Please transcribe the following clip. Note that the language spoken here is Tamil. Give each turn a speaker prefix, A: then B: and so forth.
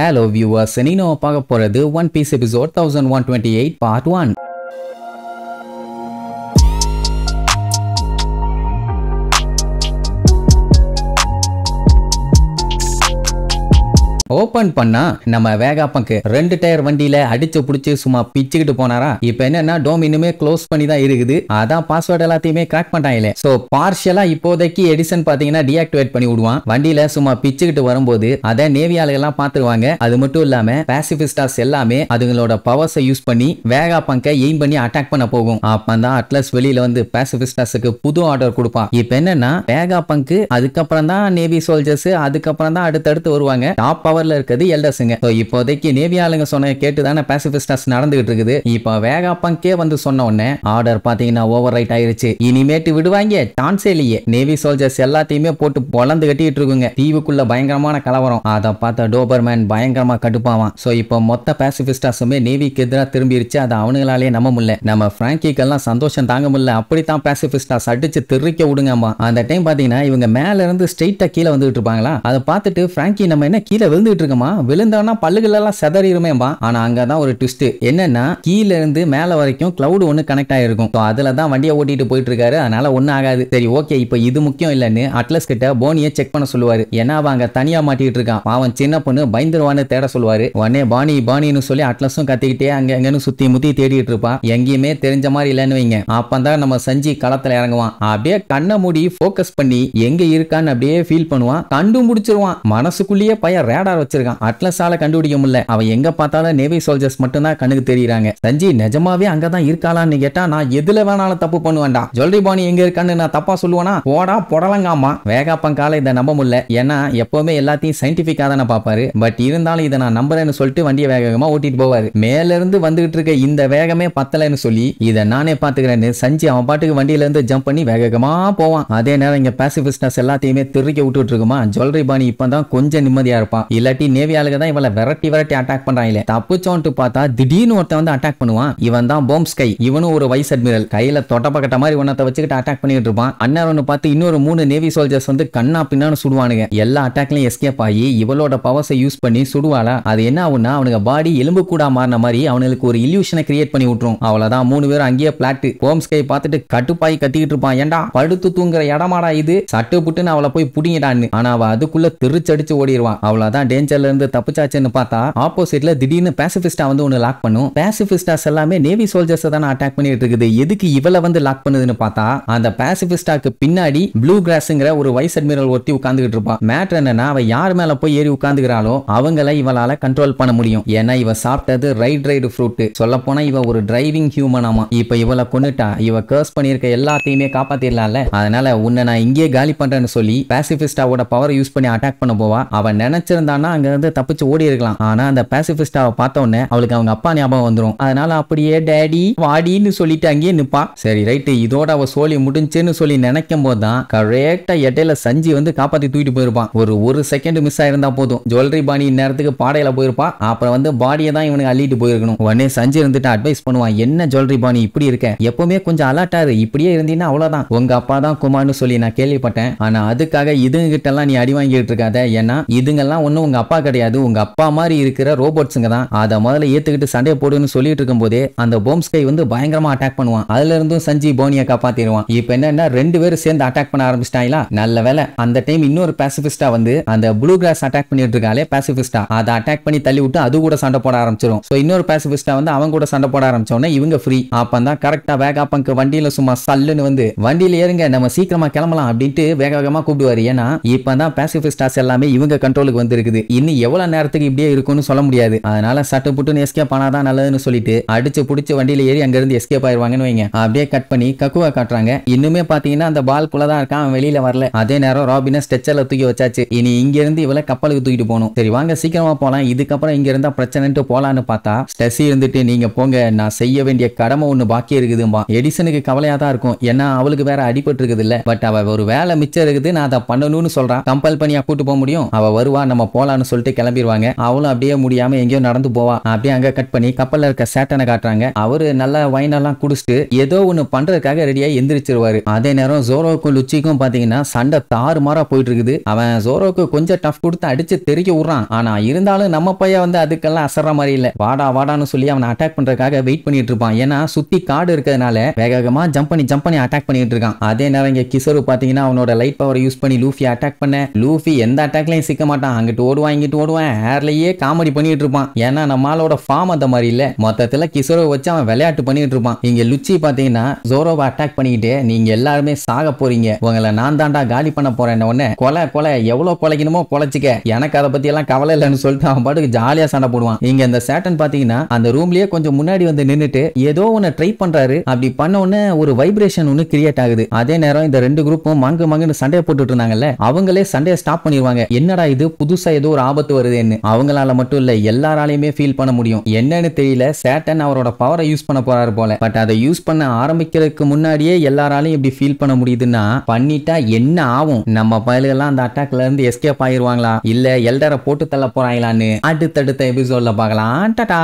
A: Hello viewers, நீனோ பார்க்க போறது One Piece episode 1128 part 1. Open பண்ணா நம்ம வேகாப்பங்கு 2 டயர் வண்டியில அடிச்சு புடிச்சு சும்மா பிச்சுக்கிட்டு போனாரா. இப்போ என்னன்னா டோம் இன்னுமே க்ளோஸ் பண்ணி தான் இருக்குது. அதான் பாஸ்வேர்ட் எல்லாத்தையுமே கிராக் பண்ணிட்டாங்களே. சோ பார்ஷியலா இப்போதைக்கு எடிசன் பாத்தீங்கன்னா டீஆக்டிவேட் பண்ணி விடுவான். வண்டியில சும்மா பிச்சுக்கிட்டு வரும்போது அதை நேவி ஆளுகள்லாம் பாத்துருவாங்க. அது மட்டும் இல்லாம பாசிபிஸ்டாஸ் எல்லாமே அதுங்களோட பவர்ஸை யூஸ் பண்ணி வேகாப்பங்கை எய்ம் பண்ணி அட்டாக் பண்ண போகும். அப்பதான் அட்லஸ் வெளியில வந்து பாசிபிஸ்டாஸுக்கு புது ஆர்டர் கொடுப்பான். இப்போ என்னன்னா வேகாப்பங்கு அதுக்கப்புறம் தான் நேவி சோல்ஜர்ஸ் அதுக்கப்புறம் தான் அடுத்தடுத்து வருவாங்க. டாப் பவர் இருக்குது எல்டர்ஸ்ங்க. இப்போதைக்கு நேவி ஆளுங்க சொன்ன கேட்டு தானே பாசிபிஸ்டாஸ் நடந்துகிட்டு இருக்குது. இப்போ வேகாப்பங்கே வந்து சொன்ன உடனே ஆர்டர் பாத்தீங்கன்னா ஓவர் ரைட் ஆயிருச்சு. இனிமேட்டு விடுவாங்க டான்சேலியே நேவி சோல்ஜர்ஸ் எல்லாத்தையுமே போட்டு பொலந்து கட்டிட்டு இருக்குங்க. தீவுக்குள்ள பயங்கரமான கலவரம். அதை பார்த்த டோபர்மேன் பயங்கரமா கடுப்பாவான். சோ இப்போ மொத்த பாசிபிஸ்டாஸுமே நேவிக்கு எதிராக திரும்பிருச்சு. அதை அவனுங்களாலே நம்ப முடியல. நம்ம பிராங்கிக்கெல்லாம் சந்தோஷம் தாங்க முடியல. அப்படித்தான் பாசிபிஸ்டாஸ் அடிச்சு தெரிவிக்க விடுங்கம்மா. அந்த டைம் பாத்தீங்கன்னா இவங்க மேல இருந்து ஸ்ட்ரெயிட்டா கீழே வந்துட்டு இருப்பாங்களா. அதை பார்த்துட்டு பிராங்கி நம்ம என்ன கீழே விழுந்துட்டு இருக்குமா, விழுந்தோம்னா பல்லுகள் எல்லாம் செதறிடுமேம்பா. ஆனா அங்கதான் ஒரு ட்விஸ்ட் என்னன்னா கீழ இருந்து மேல வரைக்கும் கிளவுட் ஒன்னு கனெக்ட் ஆயிருக்கும். அதுலதான் வண்டியை ஓட்டிட்டு போயிட்டு இருக்காரு. அதனால ஒன்னும் ஆகாது. சரி ஓகே, இப்போ இது முக்கியம் இல்லன்னு அட்லஸ் கிட்ட போனியை செக் பண்ண சொல்லுவாரு. ஏன்னா அவன் அங்க தனியா மாட்டிட்டு இருக்கான். அவன் சின்ன பொண்ணு பயந்துருவான்னு தேட சொல்லுவாரு. உடனே பாணின்னு சொல்லி அட்லஸும் கத்திக்கிட்டே அங்க எங்கன்னு சுத்தி முத்தி தேடிட்டு இருப்பான். எங்கேயுமே தெரிஞ்ச மாதிரி இல்லன்னு வைங்க. அப்பதான் நம்ம சஞ்சி களத்துல இறங்குவான். அப்படியே கண்ணை மூடி போக்கஸ் பண்ணி எங்க இருக்கான்னு அப்படியே ஃபீல் பண்ணுவான். கண்டு முடிச்சிருவான். மனசுக்குள்ளேயே பையன் ரேடார் வச்சிருக்கான். அட்லஸால கண்டுபிடிக்க முடியல. அவன் எங்க பார்த்தாலும் நேவி சோல்ஜர்ஸ் மட்டும் தான் கண்ணுக்கு தெரியுறாங்க. சஞ்சி நிஜமாவே அங்கதான் இருக்காளான்னு கேட்டா நான் எதுல வேணாலும் தப்பு பண்ணுவேன்டா. ஜுவல்லரி பாணி எங்க இருக்கான்னு நான் தப்பா சொல்லுவேனா? போடா பொடலங்காமா. வேகாப்பங்கால இதை நம்ப முடியல. ஏன்னா எப்பவுமே எல்லாத்தையும் சயின்டிபிக்கா தானே பாப்பாரு. பட் இருந்தாலும் இதை நான் நம்புறேன்னு சொல்லிட்டு வண்டியை வேகமா ஓட்டிட்டு போவாரு. மேல இருந்து வந்துகிட்டு இருக்க இந்த வேகமே பத்தலைன்னு சொல்லி இதை நானே பாத்துக்கிறேன்னு சஞ்சி அவன் பாட்டுக்கு வண்டியில இருந்து ஜம்ப் பண்ணி வேகமா போவான். அதே நேரம் இங்க பாசிபிஸ்டாஸ் எல்லாத்தையுமே திருக்க விட்டுட்டு இருக்குமா. ஜுவல்லரி பாணி இப்பதான் கொஞ்சம் நிம்மதியா இருப்பான். இல்லாட்டி நேவி ஆளுங்க தான் இவளை விரட்டி அட்டாக் பண்றாங்க. தப்புச்சோன்ட்டு பார்த்தா திடீர்னு ஒருத்தன் வந்து அட்டாக் பண்ணுவான். இவன் தான் பாம் ஸ்கை. இவனும் ஒரு வைஸ் அட்மிரல். கையில தொட்டப்பக்கட்ட மாதிரி ஒன்னத்தை வச்சுக்கிட்டு அட்டாக் பண்ணிட்டு இருப்பான். அண்ணன் பார்த்து இன்னொரு 3 நேவி சோல்ஜர்ஸ் வந்து கண்ணா பின்னான்னு சுடுவானுங்க. எல்லா அட்டாக்லயும் எஸ்கேப் ஆகி இவளோட பவர்ஸை யூஸ் பண்ணி சுடுவாளா. அது என்ன ஆகும்னா அவனுக்கு பாடி எலும்பு கூட மாறின மாதிரி அவனுக்கு ஒரு இல்யூஷனை கிரியேட் பண்ணி விட்டுரும். அவ்வளவுதான் 3 பேரும் அங்கேயே பிளாட். பாம் ஸ்கை பார்த்துட்டு கட்டுப்பாய் கத்திக்கிட்டு இருப்பான். ஏண்டா படுத்து தூங்குற இடமாடா இது, சட்டு புட்டுன்னு அவளை போய் புடிங்கிடான்னு. ஆனா அவ அதுக்குள்ள திருச்சடிச்சு ஓடிடுவான். அவ்வளவுதான் டேஞ்சர்ல இருந்து தப்பிச்சாச்சுன்னு பார்த்தா ஆப்போசிட்ல திடீர்னு பாசிபிஸ்டா வந்து ஒன்னு லாக் பண்ணும். பாசிபிஸ்டாஸ் எல்லாமே நேவி சோல்ஜர்ஸ் தான அட்டாக் பண்ணிட்டு இருக்குது. எதுக்கு இவளை வந்து லாக் பண்ணுதுன்னு பார்த்தா அந்த பாசிபிஸ்டாக்கு பின்னாடி ப்ளூ கிராஸ்ங்கிற ஒரு வைஸ் அட்மிரல் ஒருத்தி உட்கார்ந்துகிட்டு இருப்பான். மேட்டர் என்னன்னா அவ யார் மேல போய் ஏறி உட்கார்ந்துக்கிறாளோ அவங்களை இவளால கண்ட்ரோல் பண்ண முடியும். ஏன்னா இவ சாப்பிட்டது ரைடு ஃப்ரூட். சொல்ல போனா இவ ஒரு டிரைவிங் ஹியூமன். ஆமா, இப்ப இவளை கொண்டுட்டா இவ கர்ஸ் பண்ணிருக்க எல்லாத்தையுமே காப்பாத்திடலாம்ல. அதனால உன்னை நான் இங்கே காலி பண்றேன்னு சொல்லி பாசிபிஸ்டாவோட பவர் யூஸ் பண்ணி அட்டாக் பண்ண போவா. அவன் நினைச்சிருந்தானா அங்க இருந்து தப்பிச்சு ஓடி இருக்கலாம். ஆனா அந்த பாசிபிஸ்டாவை பார்த்த உடனே அவளுக்கு அவங்க அப்பா ஞாபகம் வந்துரும். அதனால அப்படியே டேடி வாடின்னு சொல்லிட்டு அங்கேயே நிப்பா. சரி ரைட்டு, இதோட அவ சோலி முடிஞ்சுன்னு சொல்லி நினைக்கும் போதுதான் கரெக்டா இடையில சஞ்சி வந்து காப்பாத்தி தூக்கிட்டு போயிருப்பான். ஒரு செகண்ட் மிஸ் ஆயிருந்தா போதும் ஜுவல்லரி பாணி நேரத்துக்கு பாடையில போயிருப்பா. அப்புறம் வந்து பாடியை தான் இவனுக்கு அள்ளிட்டு போயிருக்கணும். உடனே சஞ்சி இருந்துட்டு அட்வைஸ் பண்ணுவான். என்ன ஜுவல்லரி பாணி இப்படி இருக்க, எப்பவுமே கொஞ்சம் அலர்ட்டாரு. இப்படியே இருந்தீங்கன்னா அவ்வளவுதான். உங்க அப்பா தான் குமார்னு சொல்லி நான் கேள்விப்பட்டேன். ஆனா அதுக்காக இதுங்க கிட்ட எல்லாம் நீ அடி வாங்கிட்டு இருக்காத. ஏன்னா இதுங்கெல்லாம் ஒன்னும் உங்க அப்பா கிடையாது. உங்க அப்பா மாதிரி இருக்கிற ரோபோட்ஸுங்க தான். அதை முதல்ல ஏத்துக்கிட்டு சண்டை போடுன்னு சொல்லிட்டு இருக்கும் போதே அந்த பாம் ஸ்கை வந்து பயங்கரமா அட்டாக் பண்ணுவான். அதுல இருந்தும் சஞ்சி போனியை காப்பாத்திடுவான். இப்ப என்னன்னா 2 பேரும் சேர்ந்து அட்டாக் பண்ண ஆரம்பிச்சிட்டாங்களா. நல்ல வேலை அந்த டைம் இன்னொரு பாசிபிஸ்டா வந்து அந்த ப்ளூ கிராஸ் அட்டாக் பண்ணிட்டு இருக்காளே பாசிபிஸ்டா, அதை அட்டாக் பண்ணி தள்ளி விட்டு அது கூட சண்டை போட ஆரம்பிச்சிடும். சோ இன்னொரு பாசிபிஸ்டா வந்து அவங்க கூட சண்டை போட ஆரம்பிச்சோன்னே இவங்க ஃப்ரீ. அப்பதான் கரெக்டா வேகாப்பங்கு வண்டியில சும்மா சல்லுன்னு வந்து வண்டியில ஏறுங்க நம்ம சீக்கிரமா கிளம்பலாம் அப்படின்ட்டு வேகமா கூப்பிடுவாரு. ஏன்னா இப்பதான் பாசிபிஸ்டாஸ் எல்லாமே இவங்க கண்ட்ரோலுக்கு வந்து இருக்குது. இன்னும் எவ்வளவு நேரத்துக்கு இப்படியே இருக்கும்னு சொல்ல முடியாது. அதனால சட்டு புட்டுன்னு எஸ்கேப் ஆனாதான் நல்லதுன்னு சொல்லிட்டு அடிச்சு புடிச்சு வண்டியில ஏறி அங்க இருந்து எஸ்கேப் ஆயிருவாங்கன்னு வைங்க. அப்படியே கட் பண்ணி கக்குவா காட்டுறாங்க. இன்னுமே பாத்தீங்கன்னா அந்த பால்குள்ளதான் இருக்கான், அவன் வெளியில வரல. அதே நேரம் ராபினை ஸ்ட்ரெச்சர்ல தூக்கி வச்சாச்சு. இனி இங்க இருந்து இவளை கப்பலுக்கு தூக்கிட்டு போகணும். சரி வாங்க சீக்கிரமா போலாம், இதுக்கப்புறம் இங்க இருந்தா பிரச்சனைட்டு போலான்னு பார்த்தா ஸ்டெசி இருந்துட்டு நீங்க போங்க, நான் செய்ய வேண்டிய கடமை ஒண்ணு பாக்கி இருக்குதும்பா. எடிசனுக்கு கவலையா தான் இருக்கும். ஏன்னா அவளுக்கு வேற அடிபட்டு இருக்குது இல்ல. பட் அவ ஒரு வேலை மிச்சம் இருக்குது, நான் அதை பண்ணணும்னு சொல்றான். கம்பல் பண்ணியா கூட்டு போக முடியும். அவ வருவா, நம்ம போலாம் போலான்னு சொல்லிட்டு கிளம்பிடுவாங்க. அவளும் அப்படியே முடியாம எங்கேயோ நடந்து போவா. அப்படியே அங்க கட் பண்ணி கப்பல்ல இருக்க சேட்டனை காட்டுறாங்க. அவரு நல்ல வைன் எல்லாம் குடிச்சிட்டு ஏதோ ஒண்ணு பண்றதுக்காக ரெடியா எந்திரிச்சிருவாரு. அதே நேரம் ஜோரோக்கும் லுச்சிக்கும் பாத்தீங்கன்னா சண்டை தாறுமாறா போயிட்டு இருக்குது. அவன் ஜோரோக்கு கொஞ்சம் டஃப் கொடுத்து அடிச்சு தெறிக்க விடுறான். ஆனா இருந்தாலும் நம்ம பையன் வந்து அதுக்கெல்லாம் அசர்ற மாதிரி இல்ல. வாடா வாடான்னு சொல்லி அவனை அட்டாக் பண்றதுக்காக வெயிட் பண்ணிட்டு இருப்பான். ஏன்னா சுத்தி காடு இருக்கிறதுனால வேகமா ஜம்ப் பண்ணி அட்டாக் பண்ணிட்டு இருக்கான். அதே நேரம் இங்க கிசரு பாத்தீங்கன்னா அவனோட லைட் பவர் யூஸ் பண்ணி லூஃபி அட்டாக் பண்ண லூஃபி எந்த அட்டாக்லயும் சிக்க மாட்டான். அங்கிட்டு ஓடுவான் இங்கிட்டு ஓடுவான். ஹேர்லயே காமெடி பண்ணிட்டு இருப்பான். ஏன்னா நம்மளோட ஃபார்ம் அந்த மாதிரி இல்ல. மொத்தத்துல கிசரு வச்சு அவன் விளையாட்டு பண்ணிட்டு இருப்பான். இங்க லுச்சி பாத்தீங்கன்னா ஜோரோவை அட்டாக் பண்ணிக்கிட்டு நீங்க எல்லாருமே சாக போறீங்க, உங்களை நான் தாண்டா காலி பண்ண போறேன். உடனே கொலை எவ்வளவு கொலைக்கணுமோ கொலைச்சிக்க, எனக்கு அதை பத்தி எல்லாம் கவலை இல்லைன்னு சொல்லிட்டு அவன் பாட்டுக்கு ஜாலியா சண்டை போடுவான். இங்க இந்த சேட்டன் பாத்தீங்கன்னா அந்த ரூம்லயே கொஞ்சம் முன்னாடி வந்து நின்னுட்டு ஏதோ ஒன்னு ட்ரை பண்றாரு. அப்படி பண்ண உடனே ஒரு வைப்ரேஷன் ஒன்னு கிரியேட் ஆகுது. அதே நேரம் இந்த ரெண்டு குரூப்பும் மங்குன்னு சண்டையை போட்டுட்டு இருந்தாங்கல்ல, அவங்களே சண்டையை ஸ்டாப் பண்ணிடுவாங்க. என்னடா இது புதுசா ஏதோ ஒரு ஆபத்து வருதுன்னு அவங்களால மட்டும் இல்ல எல்லாராலையுமே ஃபீல் பண்ண முடியும். என்னன்னு தெரியல, சேட்டன் அவரோட பவரை யூஸ் பண்ண போறாரு போல. பட் அதை யூஸ் பண்ண ஆரம்பிக்கிறதுக்கு முன்னாடியே எல்லாராலையும் இப்படி ஃபீல் பண்ண முடியுதுன்னா பண்ணிட்டா என்ன ஆகும்? நம்ம பயலுகெல்லாம் அந்த அட்டாக்ல இருந்து எஸ்கேப் ஆயிருவாங்களா இல்ல எல்டரை போட்டு தள்ள போறாங்களான்னு அடுத்தடுத்த எபிசோட்ல பார்க்கலாம். டாடா.